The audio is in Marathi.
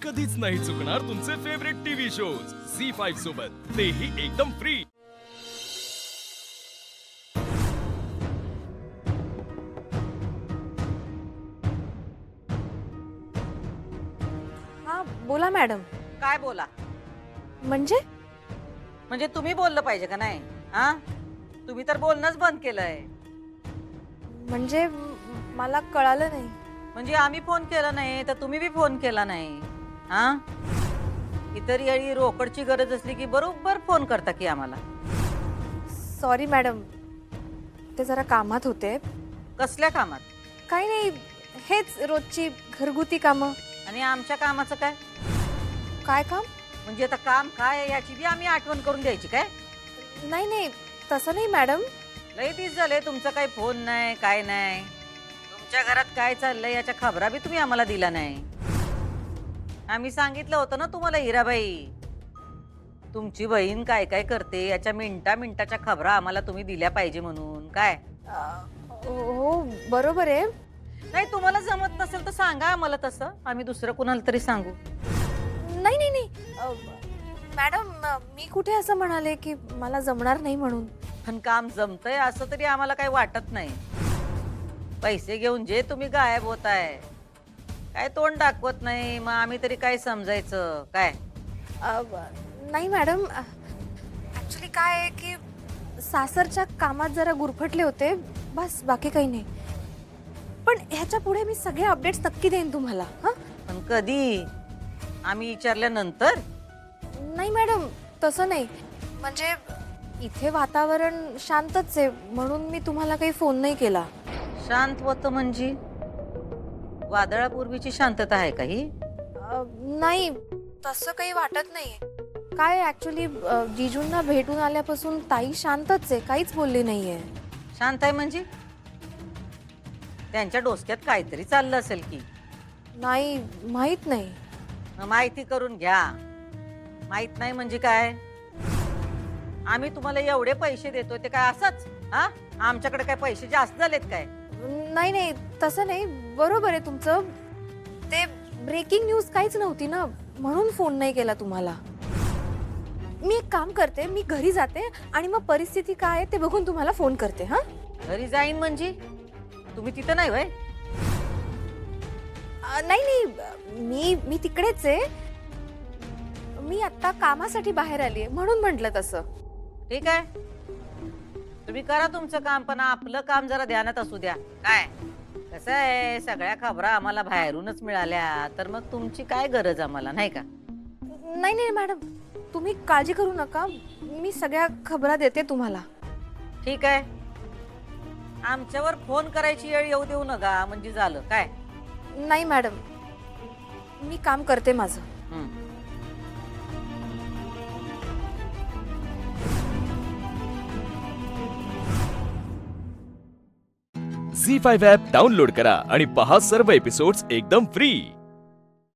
कधीच नाही चुकणार तुमचे फेवरेट टीव्ही शोज झी5 सोबत, तेही एकदम फ्री। हा बोला मॅडम। काय बोला? म्हणजे तुम्ही बोललं पाहिजे का नाही? हा, तुम्ही तर बोलणंच बंद केलंय। म्हणजे मला कळालं नाही। म्हणजे आम्ही फोन केला नाही तर तुम्ही बी फोन केला नाही। हा, इतर वेळी रोकडची गरज असली की बरोबर फोन करता की आम्हाला। सॉरी मॅडम, ते जरा कामात होते। कसल्या कामात? काही नाही, हेच रोजची घरगुती कामं। आणि आमच्या कामाचं काय? काय काम? म्हणजे आता काम काय याची बी आम्ही आठवण करून द्यायची काय? नाही नाही, तसं नाही मॅडम। लई दिवस झाले तुमचा काही फोन नाही, काय नाही। तुमच्या घरात काय चाललंय याच्या खबरा बी तुम्ही आम्हाला दिला नाही। आम्ही सांगितलं होतं ना तुम्हाला हिराबाई, तुमची बहीण काय काय करते याच्या मिनिटाच्या खबरा आम्हाला तुम्ही दिल्या पाहिजे म्हणून। काय हो बरोबर आहे। नाही, तुम्हाला जमत नसेल तर सांगा आम्हाला, तसं आम्ही दुसरं कुणाला तरी सांगू। नाही नाही नाही, मॅडम मी कुठे असं म्हणाले की मला जमणार नाही म्हणून। पण काम जमतंय असं तरी आम्हाला काही वाटत नाही। पैसे घेऊन जे तुम्ही गायब होताय, काय तोंड दाखवत नाही, मग आम्ही तरी काय समजायचं काय? नाही मॅडम, ॲक्च्युली काय आहे की सासरच्या कामात जरा गुरफटले होते, बस बाकी काही नाही। पण ह्याच्या पुढे मी सगळे अपडेट्स नक्की देईन तुम्हाला। हां, पण कधी? आम्ही विचारल्यानंतर? नाही मॅडम, तसं नाही। म्हणजे इथे वातावरण शांतच आहे म्हणून मी तुम्हाला काही फोन नाही केला। शांत होतं म्हणजे? वादळापूर्वीची शांतता आहे का ही? नाही, तसं काही वाटत नाही। काय ॲक्च्युली जिजूंना भेटून आल्यापासून ताई शांतच आहे, काहीच बोलली नाहीये। शांत आहे म्हणजे? त्यांच्या डोसक्यात काहीतरी चाललं असेल की? नाही, माहित नाही। मग माहिती करून घ्या। माहित नाही म्हणजे काय? आम्ही तुम्हाला एवढे पैसे देतोय ते काय असंच? हा, आमच्याकडे काय पैसे जास्त झालेत काय? नाही नाही, तसं नाही, बरोबर आहे तुमचं। ते ब्रेकिंग न्यूज काहीच नव्हती ना, म्हणून फोन नाही केला तुम्हाला। मी एक काम करते, मी घरी जाते आणि मग परिस्थिती काय आहे ते बघून तुम्हाला फोन करते। हां, घरी जाईन म्हणजे? तुम्ही तिथं नाही वय? नाही नाही, मी तिकडेच आहे। मी आता कामासाठी बाहेर आली आहे म्हणून म्हटलं तसं। ठीक आहे, तुम्ही करा तुमचं काम, पण आपलं काम जरा ध्यानात असू द्या। काय कसं आहे, सगळ्या खबरा आम्हाला बाहेरूनच मिळाल्या तर मग तुमची काय गरज आम्हाला, नाही का? नाही नाही मॅडम, तुम्ही काळजी करू नका, मी सगळ्या खबरा देते तुम्हाला। ठीक आहे, आमच्यावर फोन करायची वेळ येऊ देऊ नका म्हणजे झालं काय? नाही मॅडम, मी काम करते माझं। झी5 ॲप डाउनलोड करा आणि पहा सर्व एपिसोड्स एकदम फ्री।